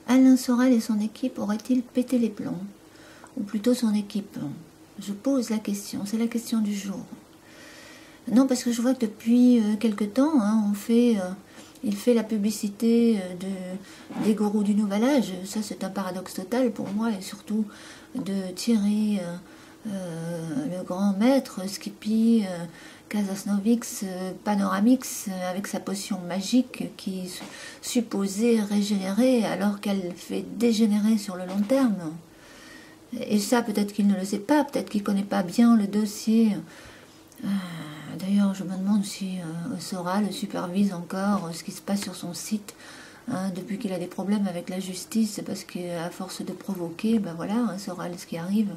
Alain Soral et son équipe auraient-ils pété les plombs? Ou plutôt son équipe? Je pose la question, c'est la question du jour. Non, parce que je vois que depuis quelque temps, hein, il fait la publicité des gourous du Nouvel Âge. Ça, c'est un paradoxe total pour moi, et surtout de Thierry, le grand maître, Skippy, Casasnovix, Panoramix, avec sa potion magique qui est supposée régénérer alors qu'elle fait dégénérer sur le long terme. Et ça, peut-être qu'il ne le sait pas, peut-être qu'il ne connaît pas bien le dossier. D'ailleurs, je me demande si Soral supervise encore ce qui se passe sur son site. Depuis qu'il a des problèmes avec la justice, c'est parce qu'à force de provoquer, ben voilà, Soral, ce qui arrive.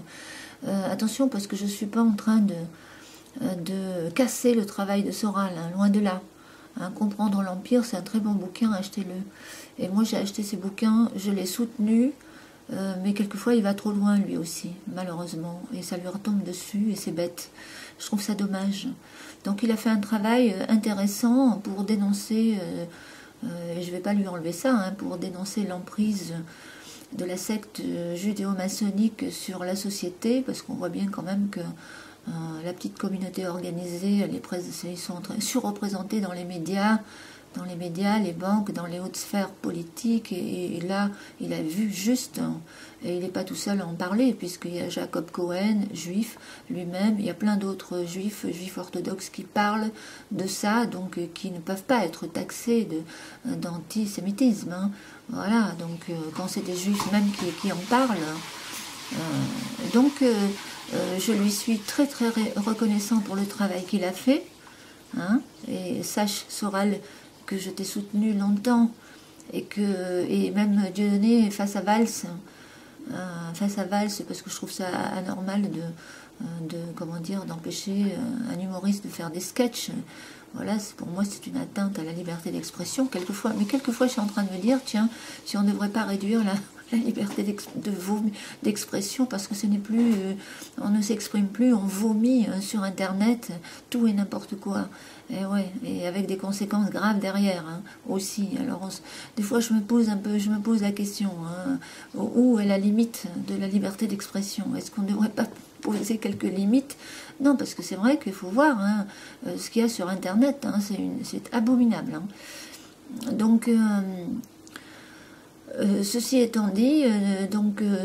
Attention, parce que je ne suis pas en train de casser le travail de Soral, loin de là. Comprendre l'Empire, c'est un très bon bouquin, achetez-le. Et moi, j'ai acheté ces bouquins, je l'ai soutenu, mais quelquefois, il va trop loin, lui aussi, malheureusement. Et ça lui retombe dessus, et c'est bête. Je trouve ça dommage. Donc il a fait un travail intéressant pour dénoncer, et je ne vais pas lui enlever ça, pour dénoncer l'emprise de la secte judéo-maçonnique sur la société, parce qu'on voit bien quand même que la petite communauté organisée, ils sont surreprésentés dans les médias, les banques, dans les hautes sphères politiques, et là, il a vu juste, et il n'est pas tout seul à en parler, puisqu'il y a Jacob Cohen, juif, lui-même, il y a plein d'autres juifs orthodoxes qui parlent de ça, donc qui ne peuvent pas être taxés d'antisémitisme. Voilà, donc quand c'est des juifs même qui en parlent, je lui suis très très reconnaissant pour le travail qu'il a fait, et sache, Soral, que je t'ai soutenu longtemps, et même Dieudonné face à Valls, parce que je trouve ça anormal d'empêcher un humoriste de faire des sketchs. Voilà, pour moi c'est une atteinte à la liberté d'expression, quelquefois je suis en train de me dire, tiens, si on ne devrait pas réduire la liberté d'expression, parce que ce n'est plus, on ne s'exprime plus, on vomit sur internet tout et n'importe quoi, et avec des conséquences graves derrière, aussi. Alors des fois je me pose la question, où est la limite de la liberté d'expression? Est-ce qu'on ne devrait pas poser quelques limites? Non, parce que c'est vrai qu'il faut voir ce qu'il y a sur internet, c'est abominable. Donc ceci étant dit,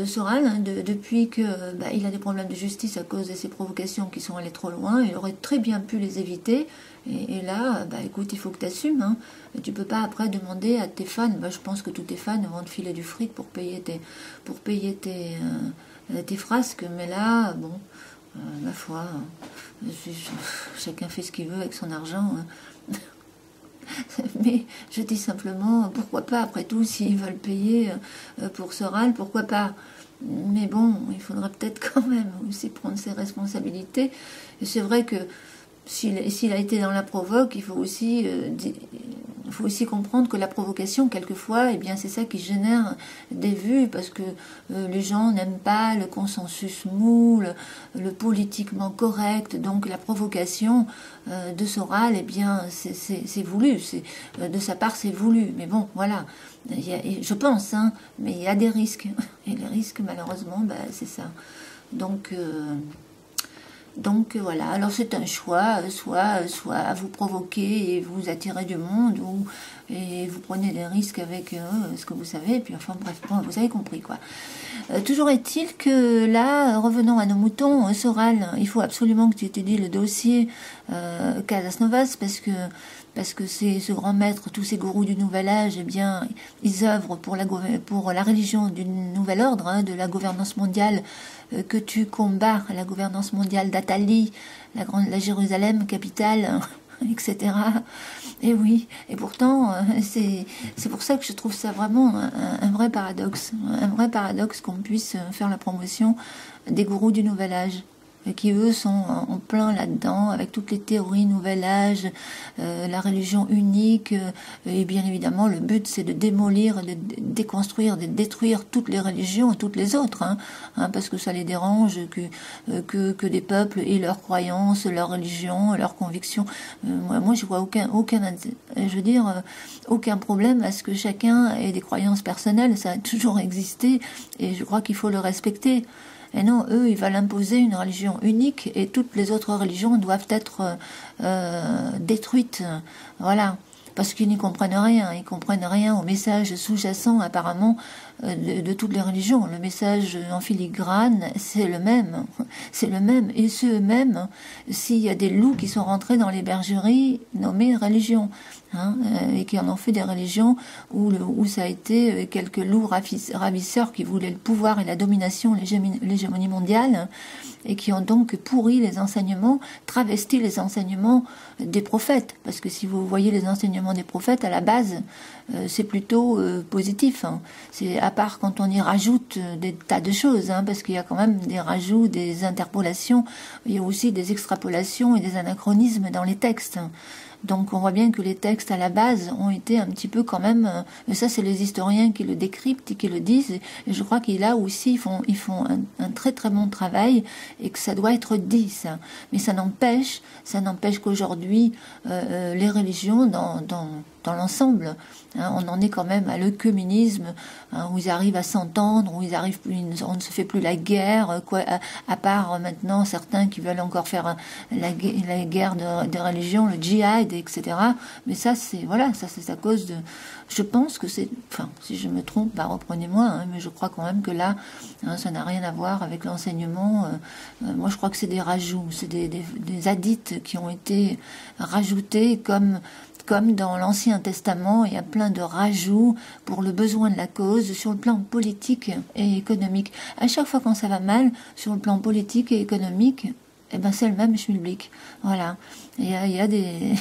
Soral, depuis que il a des problèmes de justice à cause de ses provocations qui sont allées trop loin, il aurait très bien pu les éviter. Et là, écoute, il faut que tu assumes. Tu peux pas après demander à tes fans. Je pense que tous tes fans vont te filer du fric pour payer tes frasques. Mais là, bon, ma foi, chacun fait ce qu'il veut avec son argent. Mais je dis simplement, pourquoi pas, après tout, s'ils veulent payer pour Soral, pourquoi pas. Mais bon, il faudrait peut-être quand même aussi prendre ses responsabilités. Et c'est vrai que s'il a été dans la provoque, il faut aussi comprendre que la provocation, quelquefois, c'est ça qui génère des vues, parce que les gens n'aiment pas le consensus mou, le politiquement correct. Donc la provocation de Soral, c'est voulu, de sa part c'est voulu. Mais bon, voilà, je pense, mais il y a des risques. Et les risques, malheureusement, c'est ça. Donc voilà, alors c'est un choix, soit vous provoquez et vous attirez du monde, et vous prenez des risques avec ce que vous savez, et puis enfin bref, bon, vous avez compris quoi. Toujours est-il que là, revenons à nos moutons, Soral, il faut absolument que tu étudies le dossier Casasnovas, parce que ce grand maître, tous ces gourous du Nouvel Âge, ils œuvrent pour la religion du nouvel ordre, de la gouvernance mondiale que tu combats, la gouvernance mondiale d'Athalie, la Jérusalem capitale, etc. Et oui, et pourtant, c'est pour ça que je trouve ça vraiment un vrai paradoxe qu'on puisse faire la promotion des gourous du Nouvel Âge. qui eux sont en plein là-dedans, avec toutes les théories Nouvel Âge, la religion unique, et bien évidemment le but c'est de démolir, de déconstruire, de détruire toutes les religions et toutes les autres, parce que ça les dérange que des peuples aient leurs croyances, leurs religions, leurs convictions. Moi je vois aucun problème à ce que chacun ait des croyances personnelles, ça a toujours existé et je crois qu'il faut le respecter. Et non, eux, ils veulent imposer une religion unique et toutes les autres religions doivent être détruites. Voilà. Parce qu'ils n'y comprennent rien. Ils comprennent rien au message sous-jacent, apparemment, de toutes les religions. Le message en filigrane, c'est le même. C'est le même. Et c'est eux-mêmes, s'il y a des loups qui sont rentrés dans les bergeries nommées religions, et qui en ont fait des religions où ça a été quelques loups ravisseurs qui voulaient le pouvoir et la domination, l'hégémonie mondiale, et qui ont donc pourri les enseignements, travesti les enseignements des prophètes. Parce que si vous voyez les enseignements des prophètes, à la base, c'est plutôt positif. C'est à part quand on y rajoute des tas de choses, parce qu'il y a quand même des rajouts, des interpolations, il y a aussi des extrapolations et des anachronismes dans les textes. Donc on voit bien que les textes à la base ont été un petit peu quand même, mais ça c'est les historiens qui le décryptent et qui le disent, et je crois qu'ils là aussi ils font un très très bon travail et que ça doit être dit ça. Mais ça n'empêche qu'aujourd'hui les religions dans l'ensemble, on en est quand même à l'œcuménisme, où ils arrivent à s'entendre, où on ne se fait plus la guerre, à part maintenant certains qui veulent encore faire la guerre de religion, le djihad, etc. Mais ça c'est à cause de, je pense que c'est, enfin si je me trompe, reprenez-moi, mais je crois quand même que là ça n'a rien à voir avec l'enseignement. Moi je crois que c'est des rajouts, c'est des hadiths qui ont été rajoutés comme dans l'Ancien Testament, il y a plein de rajouts pour le besoin de la cause sur le plan politique et économique. À chaque fois quand ça va mal sur le plan politique et économique, c'est le même schmilblick. Voilà. Il y a des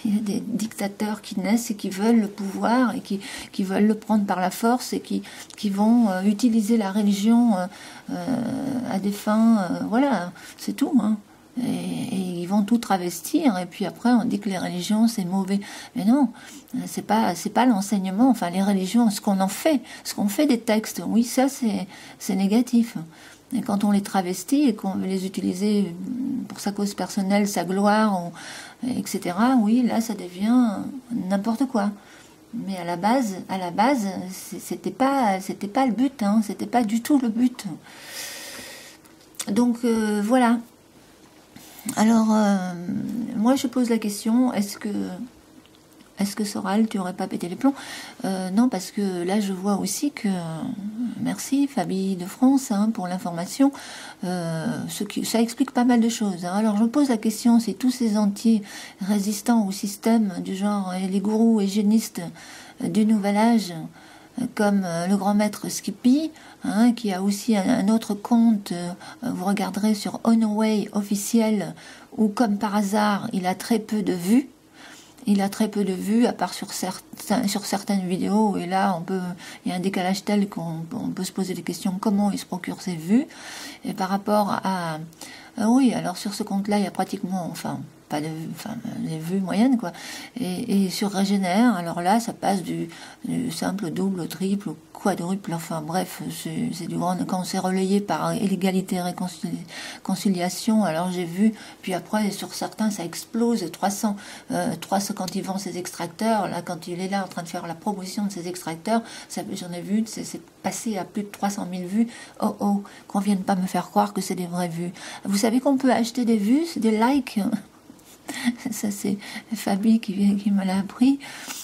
dictateurs qui naissent et qui veulent le pouvoir et qui veulent le prendre par la force et qui vont utiliser la religion à des fins, voilà, c'est tout, Et ils vont tout travestir et puis après on dit que les religions c'est mauvais, mais non, c'est pas l'enseignement, enfin les religions, ce qu'on fait des textes, oui, ça c'est négatif. Et quand on les travestit et qu'on veut les utiliser pour sa cause personnelle, sa gloire, etc., oui, là ça devient n'importe quoi. Mais à la base c'était pas le but, c'était pas du tout le but. Donc voilà. Alors, moi je pose la question, est-ce que Soral, tu aurais pas pété les plombs? Non, parce que là je vois aussi que, merci Fabi de France pour l'information, ça explique pas mal de choses. Alors je me pose la question, si tous ces entiers résistants au système du genre, les gourous hygiénistes du Nouvel Âge, comme le grand maître Skippy, qui a aussi un autre compte, vous regarderez sur Onoway officiel, où comme par hasard il a très peu de vues. Il a très peu de vues, à part sur certaines vidéos, et là il y a un décalage tel qu'on peut se poser des questions, comment il se procure ses vues. Et par rapport à oui, alors sur ce compte-là, il y a pratiquement, pas de les vues moyennes, quoi. Et sur Régénère, alors là, ça passe du simple au double, au triple, au quadruple, enfin bref, c'est du grand. Quand c'est relayé par égalité et réconciliation, alors j'ai vu, puis après, sur certains, ça explose, 300 quand il vend ses extracteurs, là, quand il est là en train de faire la promotion de ses extracteurs, j'en ai vu, c'est passé à plus de 300 000 vues. Oh, qu'on vienne pas me faire croire que c'est des vraies vues. Vous savez qu'on peut acheter des vues, c'est des likes. Ça c'est Fabi qui me l'a appris.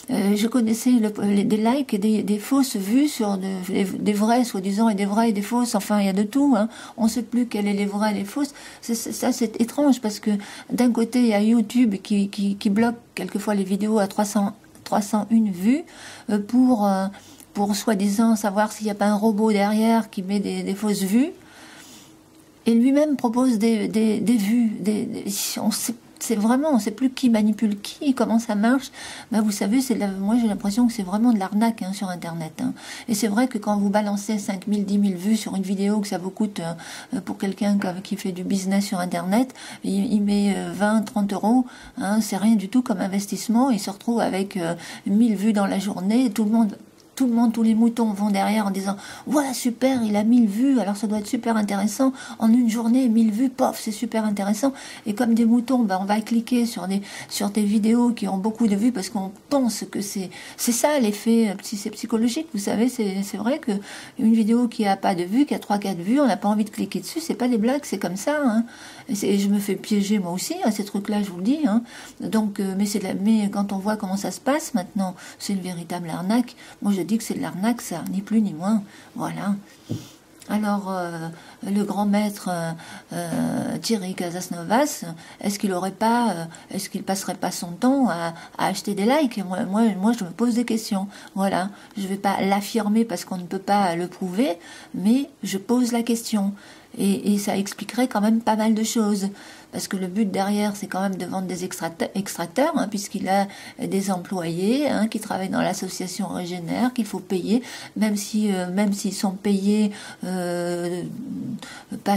Je connaissais des likes et des fausses vues sur des vrais soi-disant et des vraies et des fausses, enfin il y a de tout, on ne sait plus quelles sont les vraies et les fausses. Ça c'est étrange parce que d'un côté il y a YouTube qui bloque quelquefois les vidéos à 301 vues pour soi-disant savoir s'il n'y a pas un robot derrière qui met des fausses vues. Et lui-même propose des vues, on sait C'est vraiment, c'est plus qui manipule qui, comment ça marche. Ben, vous savez, moi j'ai l'impression que c'est vraiment de l'arnaque hein, sur Internet. Hein. Et c'est vrai que quand vous balancez 5 000, 10 000 vues sur une vidéo, que ça vous coûte, pour quelqu'un qui fait du business sur Internet, il met 20, 30 euros, hein, c'est rien du tout comme investissement. Il se retrouve avec 1000 vues dans la journée, tout le monde, tous les moutons vont derrière en disant « Voilà, super, il a 1000 vues, alors ça doit être super intéressant. En une journée, 1000 vues, pof, c'est super intéressant. » Et comme des moutons, ben, on va cliquer sur des vidéos qui ont beaucoup de vues parce qu'on pense que c'est ça l'effet psychologique. Vous savez, c'est vrai qu'une vidéo qui a pas de vues, qui a 3-4 vues, on n'a pas envie de cliquer dessus. C'est pas des blagues, c'est comme ça. Hein. Et je me fais piéger moi aussi à ces trucs-là, je vous le dis. Hein. Donc, mais quand on voit comment ça se passe maintenant, c'est une véritable arnaque. Moi, je dis que c'est de l'arnaque, ça, ni plus ni moins. Voilà. Alors, le grand maître Thierry Casasnovas, est-ce qu'il passerait pas son temps à acheter des likes? Moi, je me pose des questions. Voilà. Je ne vais pas l'affirmer parce qu'on ne peut pas le prouver, mais je pose la question. Et ça expliquerait quand même pas mal de choses. Parce que le but derrière, c'est quand même de vendre des extracteurs, hein, puisqu'il a des employés hein, qui travaillent dans l'association Régénère, qu'il faut payer, même s'ils sont payés,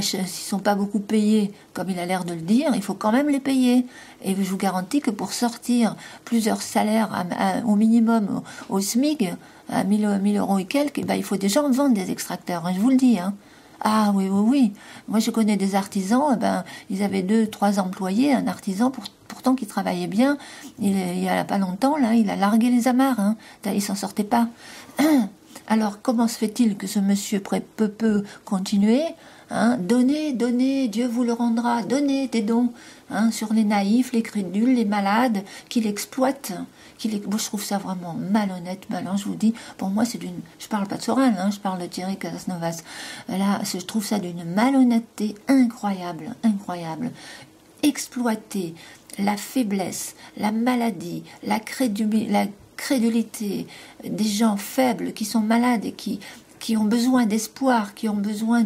s'ils sont pas beaucoup payés, comme il a l'air de le dire, il faut quand même les payer. Et je vous garantis que pour sortir plusieurs salaires au minimum au SMIC, à 1000 euros et quelques, ben, il faut déjà en vendre des extracteurs, hein, je vous le dis, hein. Ah oui, oui, oui. Moi, je connais des artisans, ben, ils avaient 2-3 employés, un artisan, pourtant qui travaillait bien. Il y a pas longtemps, là, il a largué les amarres, hein. Il s'en sortait pas. Alors, comment se fait-il que ce monsieur peut continuer hein, donnez, Dieu vous le rendra, donnez des dons hein, sur les naïfs, les crédules, les malades, qu'il exploite. Moi, je trouve ça vraiment malhonnête, malin, je vous dis. Pour moi, je parle pas de Soral, hein, je parle de Thierry Casasnovas. Là, je trouve ça d'une malhonnêteté incroyable, incroyable. Exploiter la faiblesse, la maladie, la crédulité des gens faibles qui sont malades et qui ont besoin d'espoir, qui ont besoin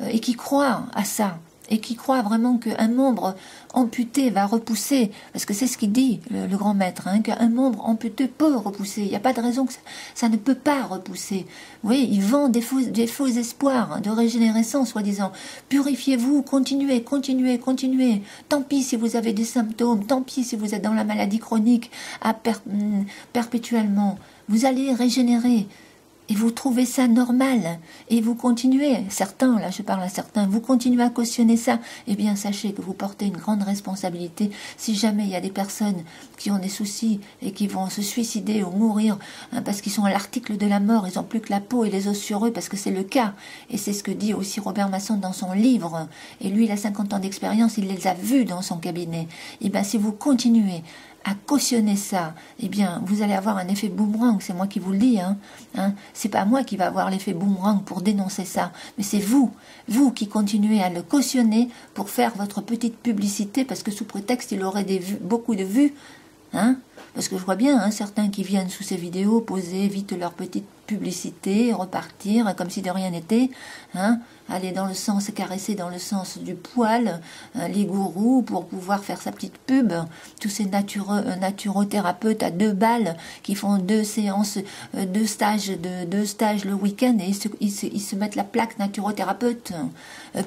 et qui croient à ça. Et qui croient vraiment qu'un membre amputé va repousser, parce que c'est ce qu'il dit, le grand maître, hein, qu'un membre amputé peut repousser. Il n'y a pas de raison que ça ne peut pas repousser. Vous voyez, il vend des faux espoirs hein, de régénérescence, soi-disant. Purifiez-vous, continuez. Tant pis si vous avez des symptômes, tant pis si vous êtes dans la maladie chronique perpétuellement. Vous allez régénérer. Et vous trouvez ça normal, et vous continuez, certains, là je parle à certains, vous continuez à cautionner ça, eh bien sachez que vous portez une grande responsabilité. Si jamais il y a des personnes qui ont des soucis et qui vont se suicider ou mourir, hein, parce qu'ils sont à l'article de la mort, ils n'ont plus que la peau et les os sur eux, parce que c'est le cas, et c'est ce que dit aussi Robert Masson dans son livre, et lui il a 50 ans d'expérience, il les a vus dans son cabinet. Eh bien si vous continuez à cautionner ça, eh bien, vous allez avoir un effet boomerang, c'est moi qui vous le dis, hein. C'est pas moi qui va avoir l'effet boomerang pour dénoncer ça, mais c'est vous qui continuez à le cautionner pour faire votre petite publicité, parce que sous prétexte, il aurait beaucoup de vues, hein. Parce que je vois bien, hein, certains qui viennent sous ces vidéos poser vite leur petite publicité, repartir comme si de rien n'était, hein, aller dans le sens, caresser dans le sens du poil, les gourous pour pouvoir faire sa petite pub, tous ces naturothérapeutes à 2 balles qui font 2 séances, 2 stages le week-end et ils se mettent la plaque naturothérapeute,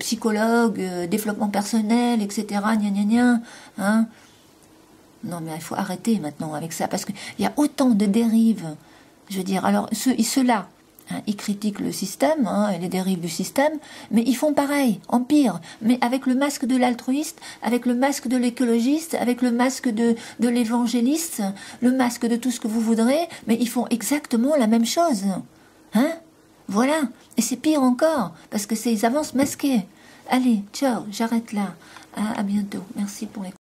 psychologue, développement personnel, etc. Gna gna gna, hein. Non, mais il faut arrêter maintenant avec ça, parce qu'il y a autant de dérives. Je veux dire, alors, ceux-là, hein, ils critiquent le système, hein, et les dérives du système, mais ils font pareil, en pire, mais avec le masque de l'altruiste, avec le masque de l'écologiste, avec le masque de l'évangéliste, le masque de tout ce que vous voudrez, mais ils font exactement la même chose. Hein? Voilà. Et c'est pire encore, parce que ils avancent masqués. Allez, ciao, j'arrête là. À bientôt. Merci pour l'écoute.